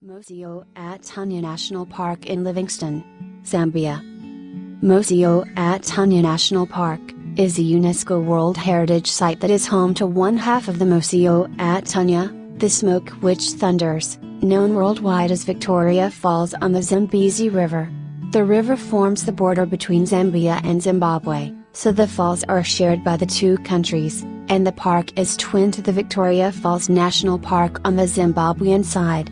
Mosi-oa-Tunya National Park in Livingstone, Zambia. Mosi-oa-Tunya National Park is a UNESCO World Heritage Site that is home to one half of the Mosi-oa-Tunya, the smoke which thunders, known worldwide as Victoria Falls on the Zambezi River. The river forms the border between Zambia and Zimbabwe, so the falls are shared by the two countries, and the park is twin to the Victoria Falls National Park on the Zimbabwean side.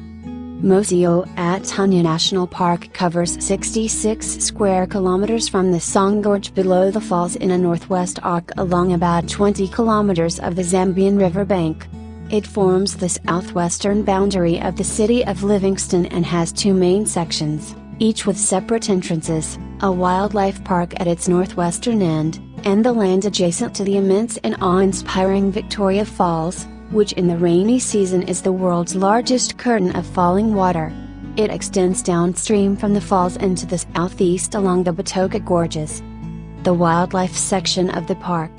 Mosi-oa-Tunya National Park covers 66 square kilometers from the Songwe Gorge below the falls in a northwest arc along about 20 kilometers of the Zambian river bank. It forms the southwestern boundary of the city of Livingstone and has two main sections, each with separate entrances, a wildlife park at its northwestern end, and the land adjacent to the immense and awe-inspiring Victoria Falls, which in the rainy season is the world's largest curtain of falling water. It extends downstream from the falls into the southeast along the Batoka Gorges. The wildlife section of the park.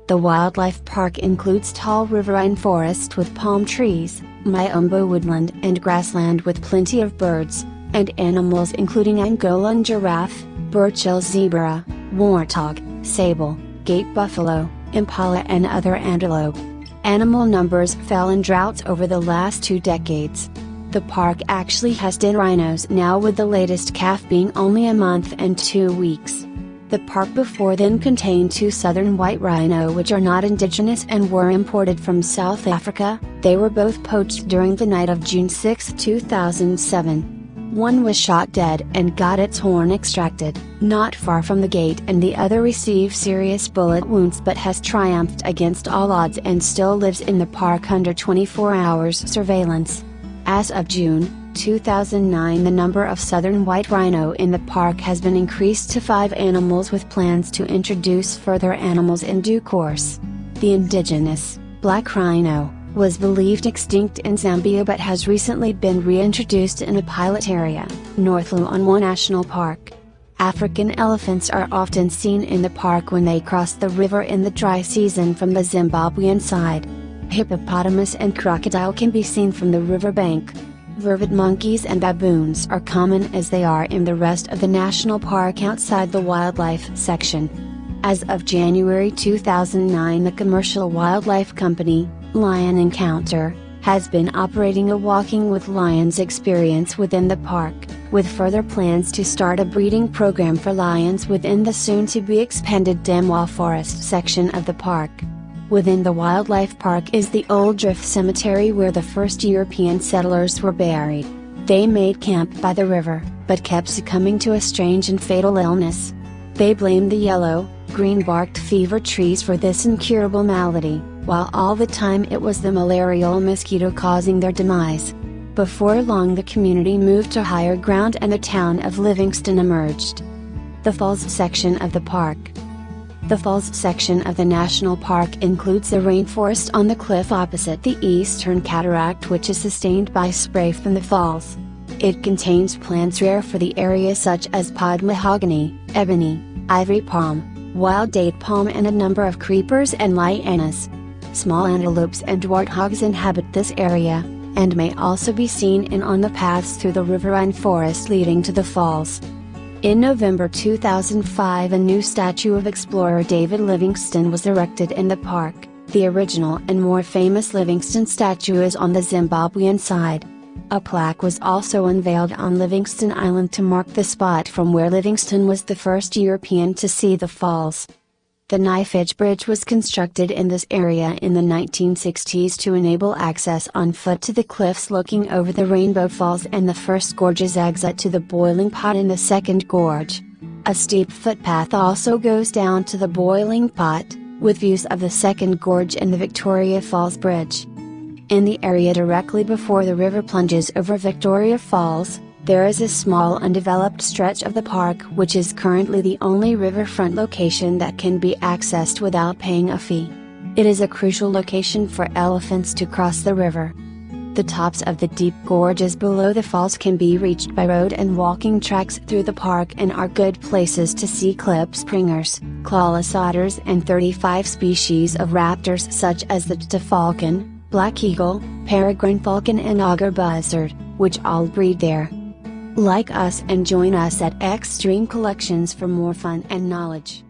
The wildlife park includes tall riverine forest with palm trees, miombo woodland and grassland with plenty of birds, and animals including Angolan giraffe, Burchell zebra, warthog, sable, gate buffalo, impala and other antelope. Animal numbers fell in droughts over the last 2 decades. The park actually has dead rhinos now, with the latest calf being only a month and 2 weeks. The park before then contained 2 southern white rhino which are not indigenous and were imported from South Africa. They were both poached during the night of June 6, 2007. One was shot dead and got its horn extracted, not far from the gate, and the other received serious bullet wounds but has triumphed against all odds and still lives in the park under 24 hours surveillance. As of June 2009, the number of southern white rhino in the park has been increased to 5 animals, with plans to introduce further animals in due course. The indigenous, black rhino, was believed extinct in Zambia but has recently been reintroduced in a pilot area, North Luangwa National Park. African elephants are often seen in the park when they cross the river in the dry season from the Zimbabwean side. Hippopotamus and crocodile can be seen from the riverbank. Vervet monkeys and baboons are common as they are in the rest of the national park outside the wildlife section. As of January 2009, the commercial wildlife company, Lion Encounter, has been operating a Walking with Lions experience within the park, with further plans to start a breeding program for lions within the soon-to-be expanded Damwa Forest section of the park. Within the wildlife park is the Old Drift Cemetery where the first European settlers were buried. They made camp by the river, but kept succumbing to a strange and fatal illness. They blamed the yellow, green-barked fever trees for this incurable malady, while all the time it was the malarial mosquito causing their demise. Before long the community moved to higher ground and the town of Livingstone emerged. The Falls section of the park. The Falls section of the national park includes the rainforest on the cliff opposite the eastern cataract, which is sustained by spray from the falls. It contains plants rare for the area such as pod mahogany, ebony, ivory palm, wild date palm and a number of creepers and lianas. Small antelopes and warthogs inhabit this area, and may also be seen on the paths through the riverine forest leading to the falls. In November 2005, a new statue of explorer David Livingstone was erected in the park. The original and more famous Livingstone statue is on the Zimbabwean side. A plaque was also unveiled on Livingstone Island to mark the spot from where Livingstone was the first European to see the falls. The Knife Edge Bridge was constructed in this area in the 1960s to enable access on foot to the cliffs looking over the Rainbow Falls and the first gorge's exit to the Boiling Pot in the second gorge. A steep footpath also goes down to the Boiling Pot, with views of the second gorge and the Victoria Falls Bridge. In the area directly before the river plunges over Victoria Falls, there is a small undeveloped stretch of the park which is currently the only riverfront location that can be accessed without paying a fee. It is a crucial location for elephants to cross the river. The tops of the deep gorges below the falls can be reached by road and walking tracks through the park and are good places to see klipspringers, clawless otters and 35 species of raptors such as the falcon, black eagle, peregrine falcon and auger buzzard. which all breed there. Like us and join us at Extreme Collections for more fun and knowledge.